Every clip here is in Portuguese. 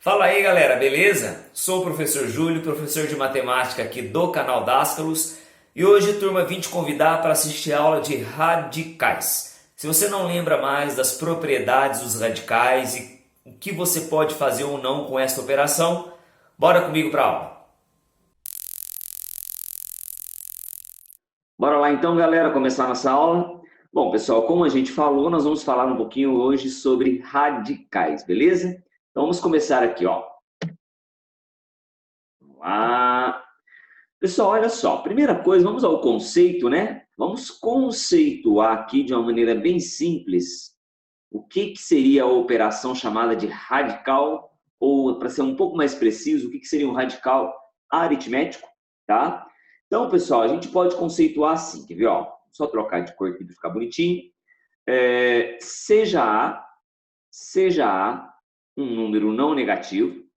Fala aí, galera, beleza? Sou o professor Júlio, professor de matemática aqui do canal Dascalos, e hoje, turma, vim te convidar para assistir a aula de radicais. Se você não lembra mais das propriedades dos radicais e o que você pode fazer ou não com esta operação, bora comigo para a aula. Bora lá então, galera, começar nossa aula. Bom, pessoal, como a gente falou, nós vamos falar um pouquinho hoje sobre radicais, beleza? Então vamos começar aqui, ó. Vamos lá. Pessoal, olha só, primeira coisa, vamos ao conceito, né? Vamos conceituar aqui de uma maneira bem simples o que seria a operação chamada de radical, ou para ser um pouco mais preciso, o que seria um radical aritmético, tá? Então, pessoal, a gente pode conceituar assim, quer ver? Ó, só trocar de cor aqui para ficar bonitinho. Seja A um número não negativo,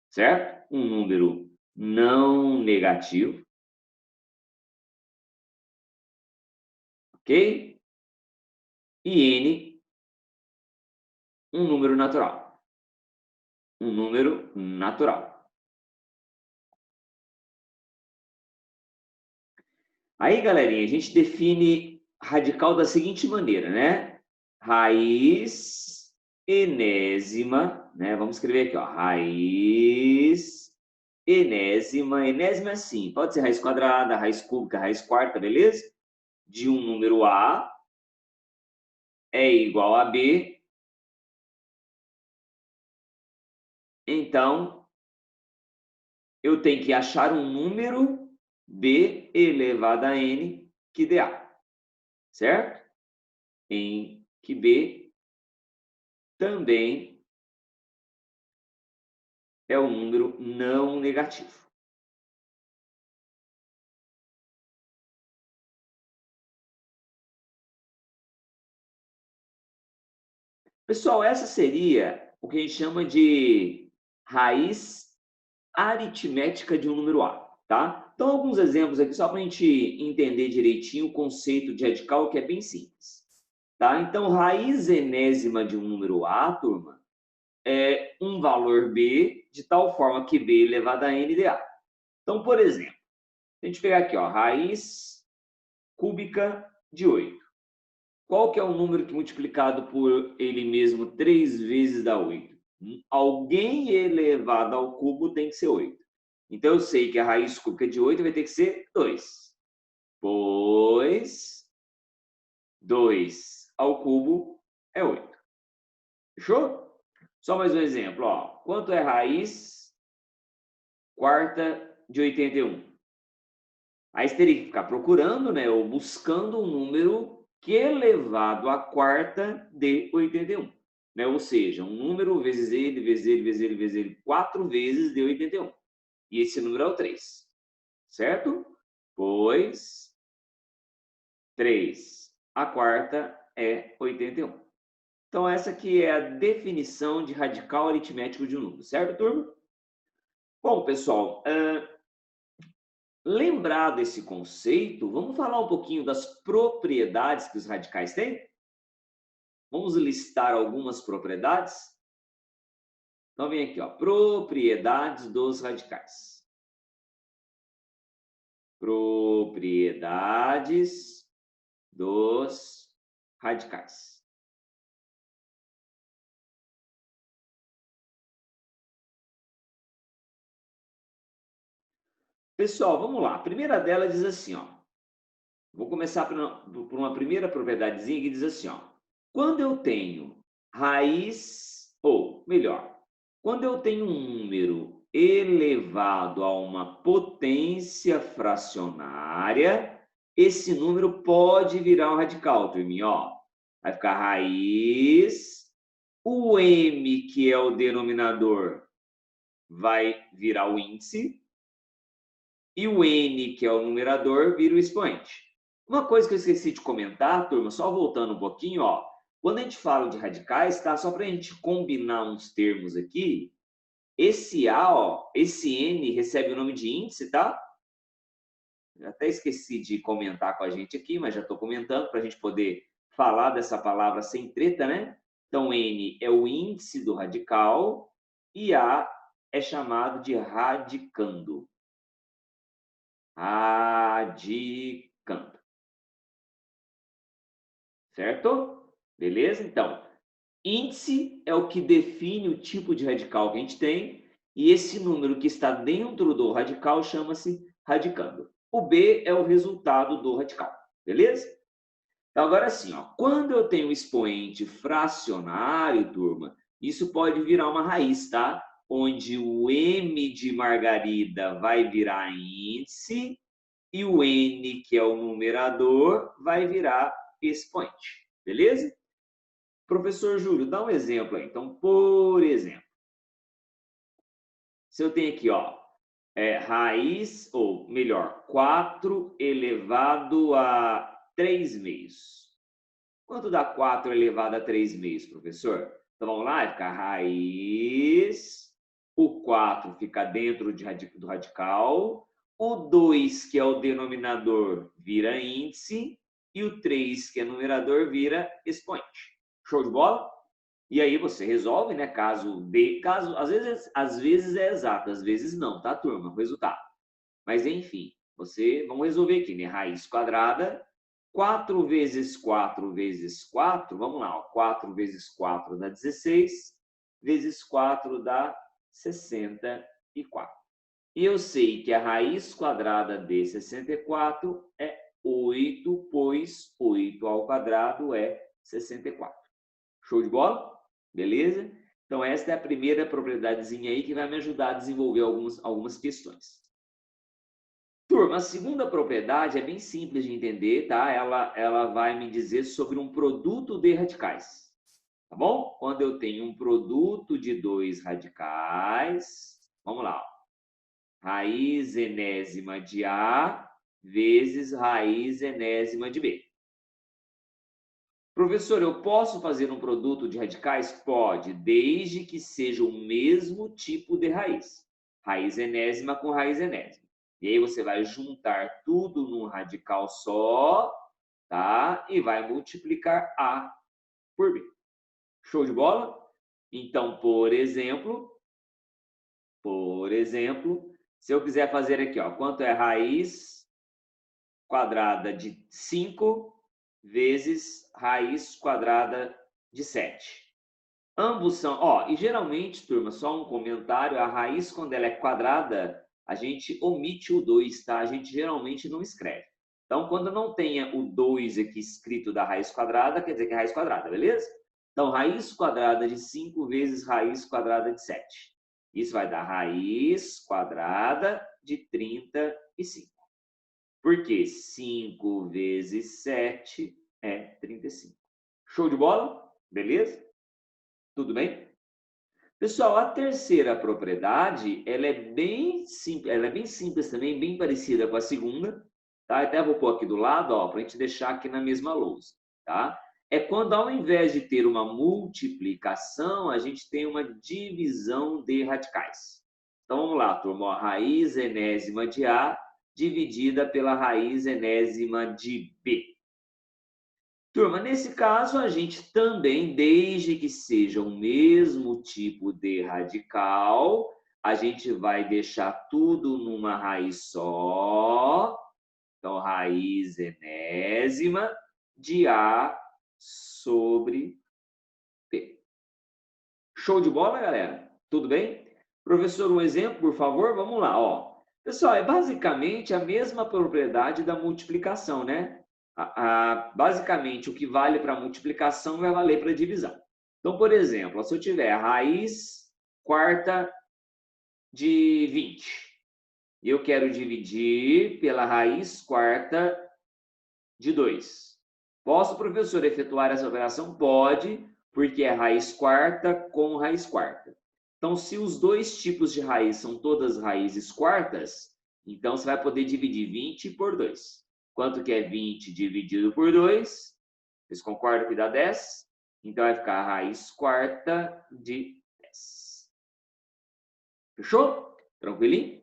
certo? Um número não negativo, ok? E N, um número natural. Um número natural. Aí, galerinha, a gente define radical da seguinte maneira, né? Raiz enésima, né? Vamos escrever aqui, ó. Raiz enésima. Enésima é assim, pode ser raiz quadrada, raiz cúbica, raiz quarta, beleza? De um número A é igual a B. Então, eu tenho que achar um número B elevado a N que dê A, certo? Em que B também é um número não negativo. Pessoal, essa seria o que a gente chama de raiz aritmética de um número A, tá? Então, alguns exemplos aqui só para a gente entender direitinho o conceito de radical, que é bem simples, tá? Então, raiz enésima de um número A, turma, é um valor B de tal forma que B elevado a N dê A. Então, por exemplo, se a gente pegar aqui, ó, raiz cúbica de 8. Qual que é o número que multiplicado por ele mesmo 3 vezes dá 8? Alguém elevado ao cubo tem que ser 8. Então, eu sei que a raiz cúbica de 8 vai ter que ser 2. Pois 2 ao cubo é 8. Fechou? Só mais um exemplo. Ó. Quanto é raiz quarta de 81? Aí você teria que ficar procurando, né, ou buscando um número que elevado à quarta de 81. Né? Ou seja, um número vezes ele, vezes ele, vezes ele, vezes ele, 4 vezes de 81. E esse número é o 3. Certo? Pois 3 a quarta é 81. Então, essa aqui é a definição de radical aritmético de um número. Certo, turma? Bom, pessoal, lembrado esse conceito, vamos falar um pouquinho das propriedades que os radicais têm? Vamos listar algumas propriedades? Então, vem aqui, ó, propriedades dos radicais. Propriedades dos radicais. Pessoal, vamos lá. A primeira delas diz assim, ó. Vou começar por uma primeira propriedadezinha que diz assim, ó. Quando eu tenho raiz, ou melhor, quando eu tenho um número elevado a uma potência fracionária, esse número pode virar um radical, turminha, ó. Vai ficar raiz, o m, que é o denominador, vai virar o índice, e o n, que é o numerador, vira o expoente. Uma coisa que eu esqueci de comentar, turma, só voltando um pouquinho, ó, quando a gente fala de radicais, tá? Só para a gente combinar uns termos aqui, esse A, ó, esse N recebe o nome de índice, tá? Já até esqueci de comentar com a gente aqui, mas já estou comentando para a gente poder falar dessa palavra sem treta, né? Então, N é o índice do radical e A é chamado de radicando. Radicando. Certo? Beleza? Então, índice é o que define o tipo de radical que a gente tem, e esse número que está dentro do radical chama-se radicando. O B é o resultado do radical. Beleza? Então, agora sim, ó, quando eu tenho um expoente fracionário, turma, isso pode virar uma raiz, tá? Onde o M de Margarida vai virar índice e o N, que é o numerador, vai virar expoente. Beleza? Professor Júlio, dá um exemplo aí. Então, por exemplo, se eu tenho aqui, ó, raiz, ou melhor, 4 elevado a 3 meios. Quanto dá 4 elevado a 3 meios, professor? Então, vamos lá, vai ficar raiz, o 4 fica dentro do radical, o 2, que é o denominador, vira índice, e o 3, que é numerador, vira expoente. Show de bola? E aí você resolve, né? Caso às vezes é exato, às vezes não, tá, turma? O resultado. Mas enfim, vamos resolver aqui, né? Raiz quadrada, 4 vezes 4 vezes 4, vamos lá, ó, 4 vezes 4 dá 16, vezes 4 dá 64. E eu sei que a raiz quadrada de 64 é 8, pois 8 ao quadrado é 64. Show de bola? Beleza? Então, esta é a primeira propriedadezinha aí que vai me ajudar a desenvolver algumas questões. Turma, a segunda propriedade é bem simples de entender, tá? Ela vai me dizer sobre um produto de radicais. Tá bom? Quando eu tenho um produto de dois radicais, vamos lá. Ó. Raiz enésima de A vezes raiz enésima de B. Professor, eu posso fazer um produto de radicais? Pode, desde que seja o mesmo tipo de raiz. Raiz enésima com raiz enésima. E aí você vai juntar tudo num radical só, tá? E vai multiplicar A por B. Show de bola? Então, por exemplo, se eu quiser fazer aqui, ó, quanto é raiz quadrada de 5 vezes raiz quadrada de 7. Ambos são, ó, e geralmente, turma, só um comentário, a raiz quando ela é quadrada, a gente omite o 2, tá? A gente geralmente não escreve. Então, quando não tenha o 2 aqui escrito da raiz quadrada, quer dizer que é raiz quadrada, beleza? Então, raiz quadrada de 5 vezes raiz quadrada de 7. Isso vai dar raiz quadrada de 35. Porque 5 vezes 7 é 35. Show de bola? Beleza? Tudo bem? Pessoal, a terceira propriedade, ela é bem simples também, bem parecida com a segunda, tá? Até vou pôr aqui do lado, ó, para a gente deixar aqui na mesma lousa, tá? É quando ao invés de ter uma multiplicação, a gente tem uma divisão de radicais. Então vamos lá, turma, ó, raiz enésima de A dividida pela raiz enésima de B. Turma, nesse caso, a gente também, desde que seja o mesmo tipo de radical, a gente vai deixar tudo numa raiz só. Então, raiz enésima de A sobre P. Show de bola, galera? Tudo bem? Professor, um exemplo, por favor? Vamos lá, ó. Pessoal, é basicamente a mesma propriedade da multiplicação, né? Basicamente, o que vale para multiplicação vai valer para divisão. Então, por exemplo, se eu tiver a raiz quarta de 20, e eu quero dividir pela raiz quarta de 2. Posso, professor, efetuar essa operação? Pode, porque é raiz quarta com raiz quarta. Então, se os dois tipos de raiz são todas raízes quartas, então você vai poder dividir 20 por 2. Quanto que é 20 dividido por 2? Vocês concordam que dá 10? Então, vai ficar a raiz quarta de 10. Fechou? Tranquilinho?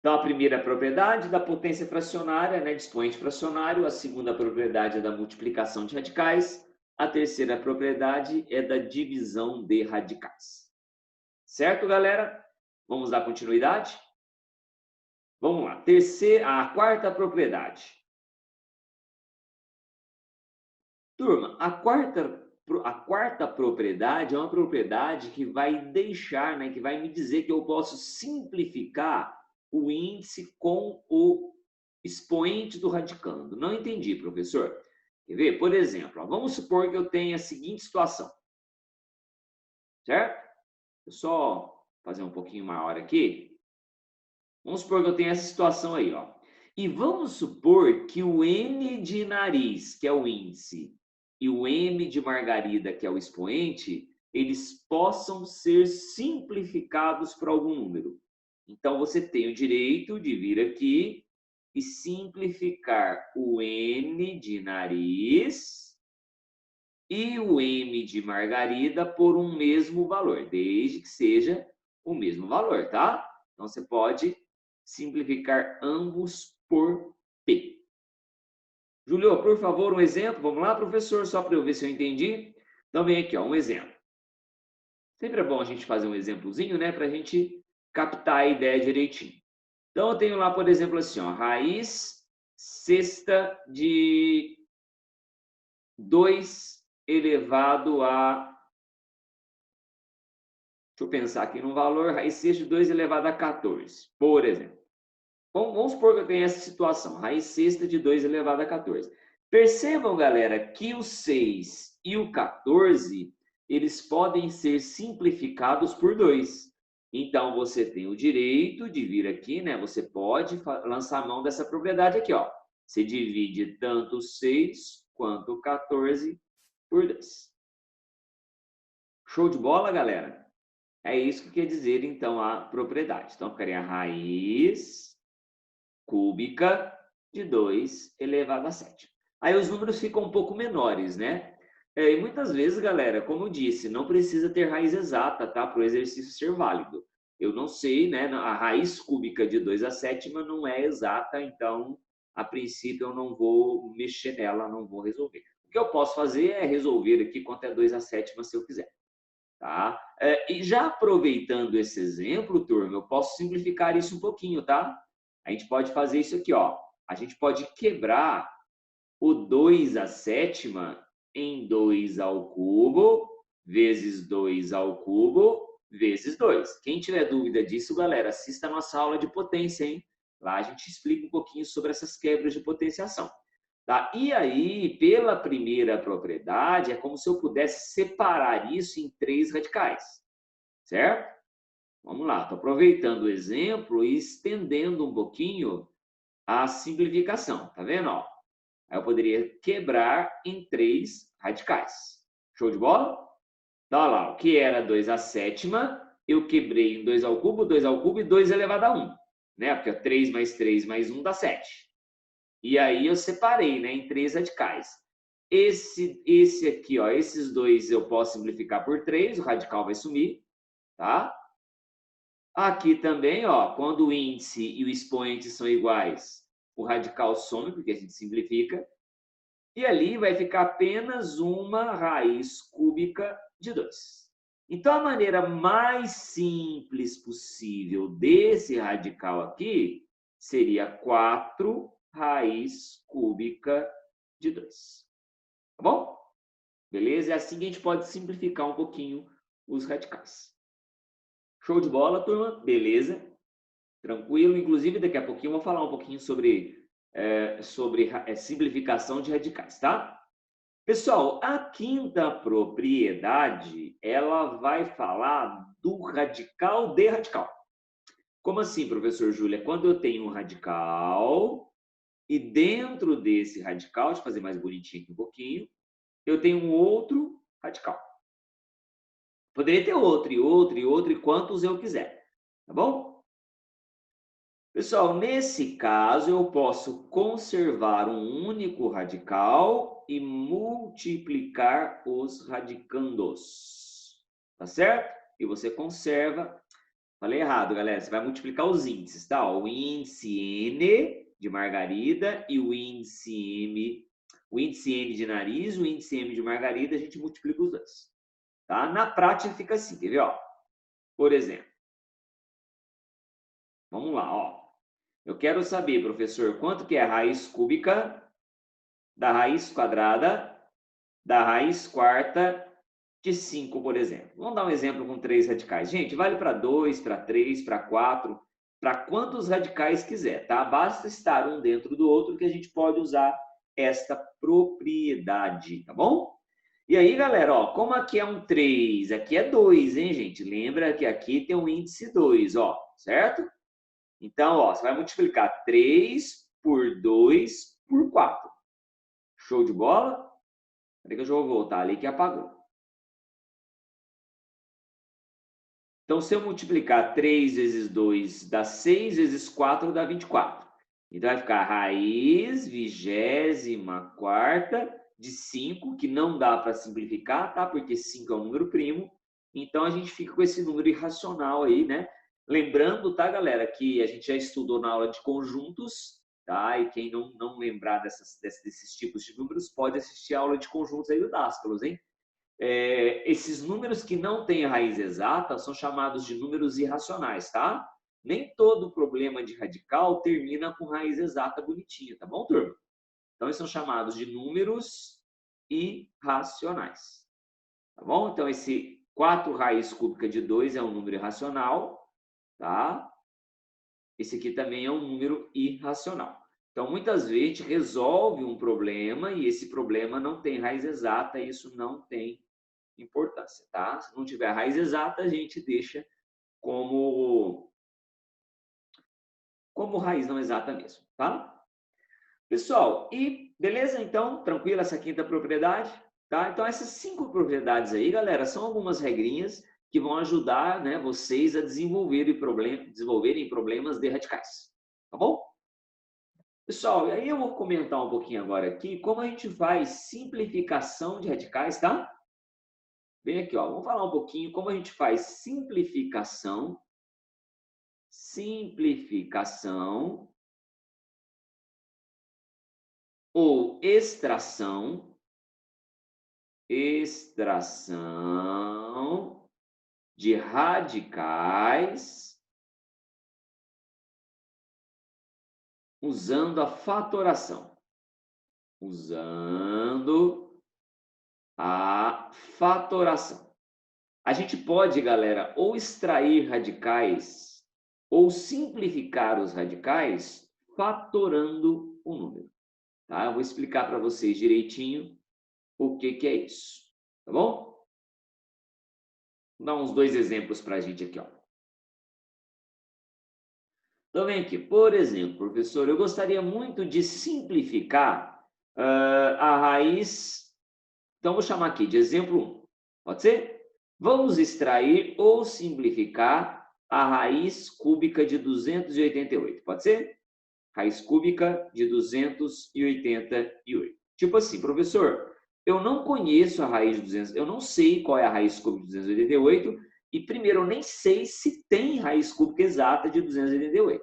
Então, a primeira propriedade da potência fracionária, né, de expoente fracionário. A segunda propriedade é da multiplicação de radicais. A terceira propriedade é da divisão de radicais. Certo, galera? Vamos dar continuidade? Vamos lá. A quarta propriedade. Turma, a quarta propriedade é uma propriedade que vai deixar, né, que vai me dizer que eu posso simplificar o índice com o expoente do radicando. Não entendi, professor. Quer ver? Por exemplo, ó, vamos supor que eu tenha a seguinte situação. Certo? Vou só fazer um pouquinho maior aqui. Vamos supor que eu tenha essa situação aí, ó. E vamos supor que o N de nariz, que é o índice, e o M de margarida, que é o expoente, eles possam ser simplificados por algum número. Então, você tem o direito de vir aqui e simplificar o N de nariz e o M de margarida por um mesmo valor, desde que seja o mesmo valor, tá? Então, você pode simplificar ambos por P. Julio, por favor, um exemplo. Vamos lá, professor, só para eu ver se eu entendi. Então, vem aqui, ó, um exemplo. Sempre é bom a gente fazer um exemplozinho, né, para a gente captar a ideia direitinho. Então, eu tenho lá, por exemplo, assim, ó, raiz sexta de 2 elevado a... Deixa eu pensar aqui no valor, raiz sexta de 2 elevado a 14, por exemplo. Vamos supor que eu tenho essa situação, raiz sexta de 2 elevado a 14. Percebam, galera, que o 6 e o 14, eles podem ser simplificados por 2. Então, você tem o direito de vir aqui, né? Você pode lançar a mão dessa propriedade aqui, ó. Você divide tanto o 6 quanto o 14 por 2. Show de bola, galera? É isso que quer dizer, então, a propriedade. Então, ficaria raiz cúbica de 2 elevado a 7. Aí os números ficam um pouco menores, né? E muitas vezes, galera, como eu disse, não precisa ter raiz exata, tá? Para o exercício ser válido. Eu não sei, né? A raiz cúbica de 2 a 7 não é exata, então, a princípio, eu não vou mexer nela, não vou resolver. O que eu posso fazer é resolver aqui quanto é 2 a 7 se eu quiser. Tá? E já aproveitando esse exemplo, turma, eu posso simplificar isso um pouquinho, tá? A gente pode fazer isso aqui, ó. A gente pode quebrar o 2 à sétima em 2 ao cubo vezes 2 ao cubo vezes 2. Quem tiver dúvida disso, galera, assista a nossa aula de potência, hein? Lá a gente explica um pouquinho sobre essas quebras de potenciação. Tá? E aí, pela primeira propriedade, é como se eu pudesse separar isso em 3 radicais, certo? Vamos lá, estou aproveitando o exemplo e estendendo um pouquinho a simplificação, tá vendo? Ó, aí eu poderia quebrar em 3 radicais. Show de bola? Então, olha lá, o que era 2 à sétima, eu quebrei em 2 ao cubo e 2 elevado a 1. Né? Porque 3 mais 3 mais 1 dá 7. E aí eu separei, né, em 3 radicais. Esse aqui, ó, esses dois eu posso simplificar por 3, o radical vai sumir, tá? Aqui também, ó, quando o índice e o expoente são iguais, o radical some, porque a gente simplifica. E ali vai ficar apenas uma raiz cúbica de 2. Então, a maneira mais simples possível desse radical aqui seria 4 raiz cúbica de 2. Tá bom? Beleza? É assim que a gente pode simplificar um pouquinho os radicais. Show de bola, turma? Beleza? Tranquilo? Inclusive, daqui a pouquinho eu vou falar um pouquinho sobre simplificação de radicais, tá? Pessoal, a quinta propriedade, ela vai falar do radical de radical. Como assim, professor Júlia? Quando eu tenho um radical e dentro desse radical, deixa eu fazer mais bonitinho aqui um pouquinho, eu tenho um outro radical. Poderia ter outro, e outro, e outro, e quantos eu quiser, tá bom? Pessoal, nesse caso, eu posso conservar um único radical e multiplicar os radicandos. Tá certo? E você conserva. Falei errado, galera. Você vai multiplicar os índices, tá? O índice N de margarida e o índice M. O índice N de nariz, o índice M de margarida, a gente multiplica os dois. Tá? Na prática fica assim, quer ver? Ó? Por exemplo, Vamos lá, ó. Eu quero saber, professor, quanto que é a raiz cúbica da raiz quadrada da raiz quarta de 5, por exemplo. Vamos dar um exemplo com 3 radicais. Gente, vale para 2, para 3, para 4, para quantos radicais quiser, tá? Basta estar um dentro do outro que a gente pode usar esta propriedade, tá bom? E aí, galera, ó, como aqui é um 3, aqui é 2, hein, gente? Lembra que aqui tem um índice 2, ó, certo? Então, ó, você vai multiplicar 3 por 2 por 4. Show de bola? Peraí que eu já vou voltar ali que apagou. Então, se eu multiplicar 3 vezes 2 dá 6 vezes 4 dá 24. Então, vai ficar raiz 24ª de 5, que não dá para simplificar, tá? Porque 5 é um número primo. Então, a gente fica com esse número irracional aí, né? Lembrando, tá, galera, que a gente já estudou na aula de conjuntos, tá? E quem não lembrar desses tipos de números pode assistir a aula de conjuntos aí do Dascalos, hein? Esses números que não têm raiz exata são chamados de números irracionais, tá? Nem todo problema de radical termina com raiz exata bonitinha, tá bom, turma? Então, eles são chamados de números irracionais, tá bom? Então, esse 4 raiz cúbica de 2 é um número irracional, tá? Esse aqui também é um número irracional. Então, muitas vezes, a gente resolve um problema e esse problema não tem raiz exata e isso não tem importância, tá? Se não tiver raiz exata, a gente deixa como raiz não exata mesmo, tá? Pessoal, e beleza? Então, tranquilo essa quinta propriedade, tá? Então, essas 5 propriedades aí, galera, são algumas regrinhas que vão ajudar, né, vocês a desenvolverem problemas de radicais, tá bom? Pessoal, e aí eu vou comentar um pouquinho agora aqui como a gente faz simplificação de radicais, tá? Vem aqui, ó, vamos falar um pouquinho como a gente faz simplificação ou extração de radicais usando a fatoração. A gente pode, galera, ou extrair radicais ou simplificar os radicais fatorando o número. Tá? Eu vou explicar para vocês direitinho o que é isso. Tá bom? Vou dar uns 2 exemplos para a gente aqui, ó. Então, vem aqui. Por exemplo, professor, eu gostaria muito de simplificar a raiz. Então, vou chamar aqui de exemplo 1. Pode ser? Vamos extrair ou simplificar a raiz cúbica de 288. Pode ser? Raiz cúbica de 288. Tipo assim, professor, eu não conheço a raiz de 200, eu não sei qual é a raiz cúbica de 288 e, primeiro, eu nem sei se tem raiz cúbica exata de 288.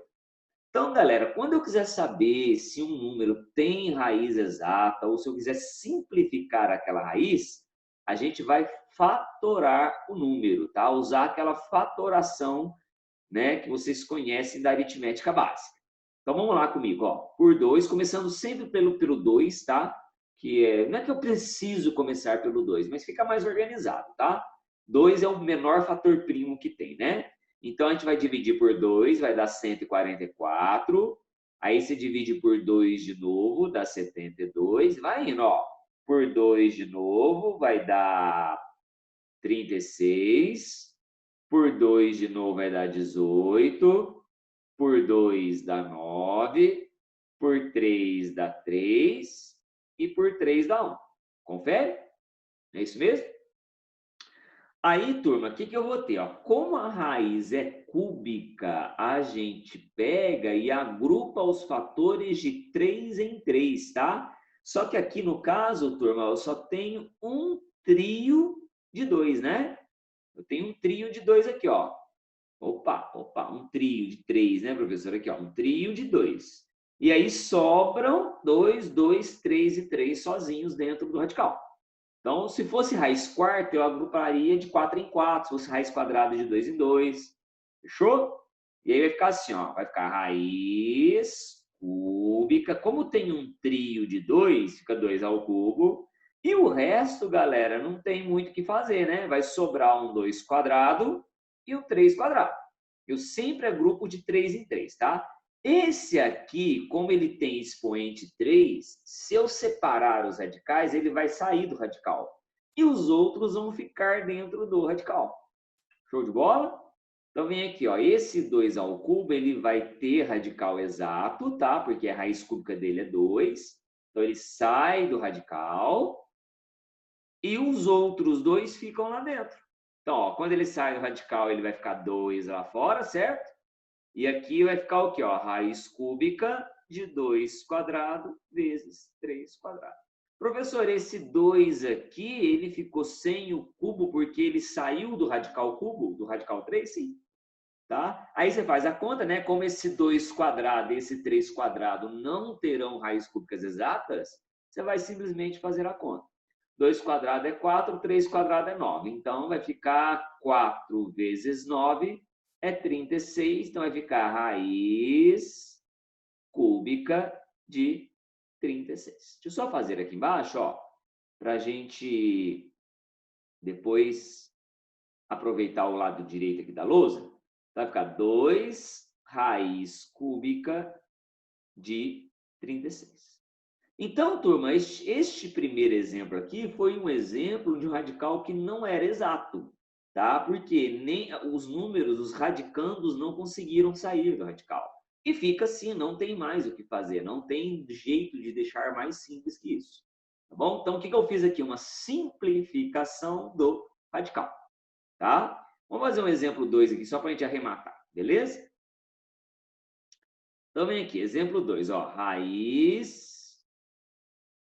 Então, galera, quando eu quiser saber se um número tem raiz exata ou se eu quiser simplificar aquela raiz, a gente vai fatorar o número, tá? Usar aquela fatoração, né, que vocês conhecem da aritmética básica. Então, vamos lá comigo, ó. Por 2, começando sempre pelo 2, tá? Não é que eu preciso começar pelo 2, mas fica mais organizado, tá? 2 é o menor fator primo que tem, né? Então, a gente vai dividir por 2, vai dar 144. Aí, você divide por 2 de novo, dá 72. Vai indo, ó. Por 2 de novo, vai dar 36. Por 2 de novo, vai dar 18. Por 2 dá 9. Por 3 dá 3. E por 3 dá 1. Confere? É isso mesmo? Aí, turma, o que eu vou ter? Ó? Como a raiz é cúbica, a gente pega e agrupa os fatores de 3 em 3, tá? Só que aqui no caso, turma, eu só tenho um trio de 2, né? Eu tenho um trio de 2 aqui, ó. Opa, um trio de 3, né, professor? Aqui, ó, um trio de 2. E aí sobram 2, 2, 3 e 3 sozinhos dentro do radical. Então, se fosse raiz quarta, eu agruparia de 4 em 4. Se fosse raiz quadrada, de 2 em 2. Fechou? E aí vai ficar assim, ó, vai ficar raiz cúbica. Como tem um trio de 2, fica 2 ao cubo. E o resto, galera, não tem muito o que fazer, né? Vai sobrar um 2 quadrado e um 3 quadrado. Eu sempre agrupo de 3 em 3, tá? Esse aqui, como ele tem expoente 3, se eu separar os radicais, ele vai sair do radical. E os outros vão ficar dentro do radical. Show de bola? Então, vem aqui, ó, esse 2 ao cubo, ele vai ter radical exato, tá? Porque a raiz cúbica dele é 2. Então, ele sai do radical e os outros 2 ficam lá dentro. Então, ó, quando ele sai do radical, ele vai ficar 2 lá fora, certo? E aqui vai ficar o quê? Ó? Raiz cúbica de 2 quadrado vezes 3 quadrado. Professor, esse 2 aqui, ele ficou sem o cubo porque ele saiu do radical cubo, do radical 3? Sim. Tá? Aí você faz a conta, né? Como esse 2 quadrado e esse 3 quadrado não terão raízes cúbicas exatas, você vai simplesmente fazer a conta. 2 quadrado é 4, 3 quadrado é 9. Então, vai ficar 4 vezes 9 é 36. Então, vai ficar raiz cúbica de 36. Deixa eu só fazer aqui embaixo, ó, para a gente depois aproveitar o lado direito aqui da lousa. Vai ficar 2 raiz cúbica de 36. Então, turma, este primeiro exemplo aqui foi um exemplo de um radical que não era exato, tá? Porque nem os números, os radicandos não conseguiram sair do radical. E fica assim, não tem mais o que fazer, não tem jeito de deixar mais simples que isso. Tá bom? Então, o que eu fiz aqui? Uma simplificação do radical, tá? Vamos fazer um exemplo 2 aqui, só para a gente arrematar, beleza? Então, vem aqui, exemplo 2, ó, raiz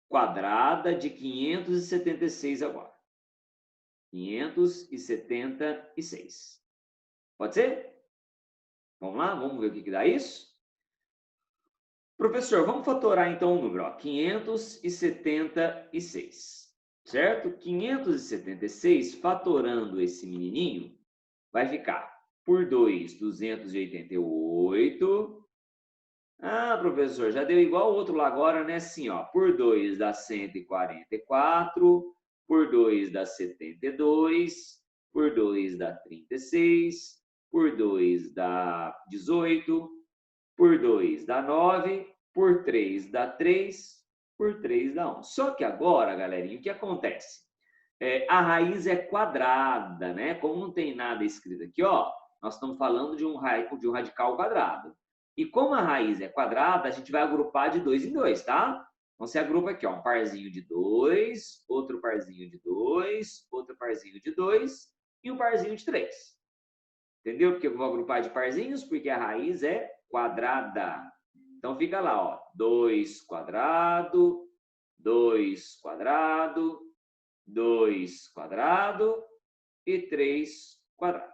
quadrada de 576 agora. 576. Pode ser? Vamos lá? Vamos ver o que dá isso? Professor, vamos fatorar então o número, ó, 576, certo? 576, fatorando esse menininho, vai ficar por 2, 288. Ah, professor, já deu igual o outro lá agora, né? Assim, ó, por 2 dá 144, por 2 dá 72, por 2 dá 36, por 2 dá 18, por 2 dá 9, por 3 dá 3, por 3 dá 1. Só que agora, galerinha, o que acontece? A raiz é quadrada, né? Como não tem nada escrito aqui, ó, nós estamos falando de um radical quadrado. E como a raiz é quadrada, a gente vai agrupar de 2 em 2, tá? Então, você agrupa aqui, ó, um parzinho de 2, outro parzinho de 2, outro parzinho de 2 e um parzinho de 3. Entendeu? Porque eu vou agrupar de parzinhos? Porque a raiz é quadrada. Então, fica lá, ó, 2 quadrado, 2 quadrado, 2 quadrado e 3 quadrado.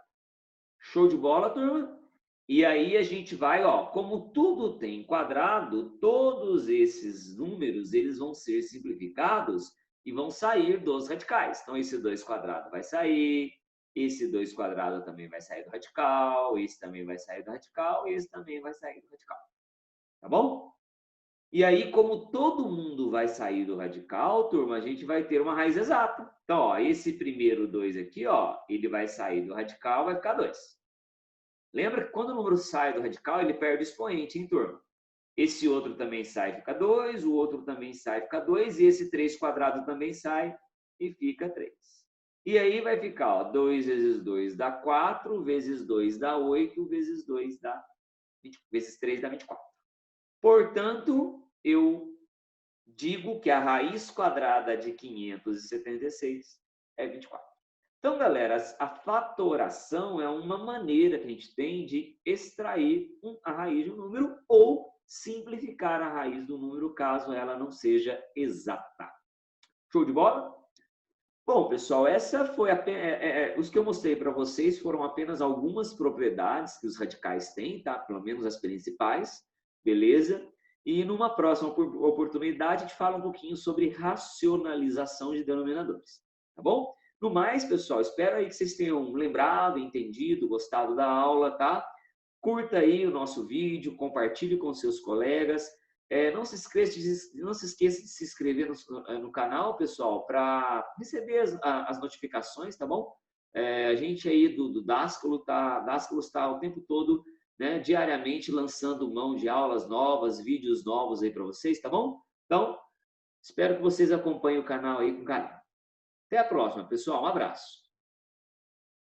Show de bola, turma? E aí a gente vai, ó, como tudo tem quadrado, todos esses números, eles vão ser simplificados e vão sair dos radicais. Então, esse 2 quadrado vai sair, esse 2 quadrado também vai sair do radical, esse também vai sair do radical e esse também vai sair do radical. Tá bom? E aí, como todo mundo vai sair do radical, turma, a gente vai ter uma raiz exata. Então, ó, esse primeiro 2 aqui, ó, ele vai sair do radical, vai ficar 2. Lembra que quando o número sai do radical, ele perde o expoente, hein, turma? Esse outro também sai, fica 2, o outro também sai, fica 2, e esse 3 quadrado também sai e fica 3. E aí vai ficar, ó, 2 vezes 2 dá 4, vezes 2 dá 8, vezes 2 dá 20, vezes 3 dá 24. Portanto, eu digo que a raiz quadrada de 576 é 24. Então, galera, a fatoração é uma maneira que a gente tem de extrair a raiz de um número ou simplificar a raiz do número, caso ela não seja exata. Show de bola? Bom, pessoal, essa foi os que eu mostrei para vocês foram apenas algumas propriedades que os radicais têm, tá? Pelo menos as principais, beleza? E numa próxima oportunidade, a gente fala um pouquinho sobre racionalização de denominadores, tá bom? No mais, pessoal, espero aí que vocês tenham lembrado, entendido, gostado da aula, tá? Curta aí o nosso vídeo, compartilhe com seus colegas. Não se esqueça de se inscrever no canal, pessoal, para receber as notificações, tá bom? A gente aí do Dascolo está o tempo todo, né, diariamente lançando mão de aulas novas, vídeos novos aí para vocês, tá bom? Então, espero que vocês acompanhem o canal aí com carinho. Até a próxima, pessoal. Um abraço.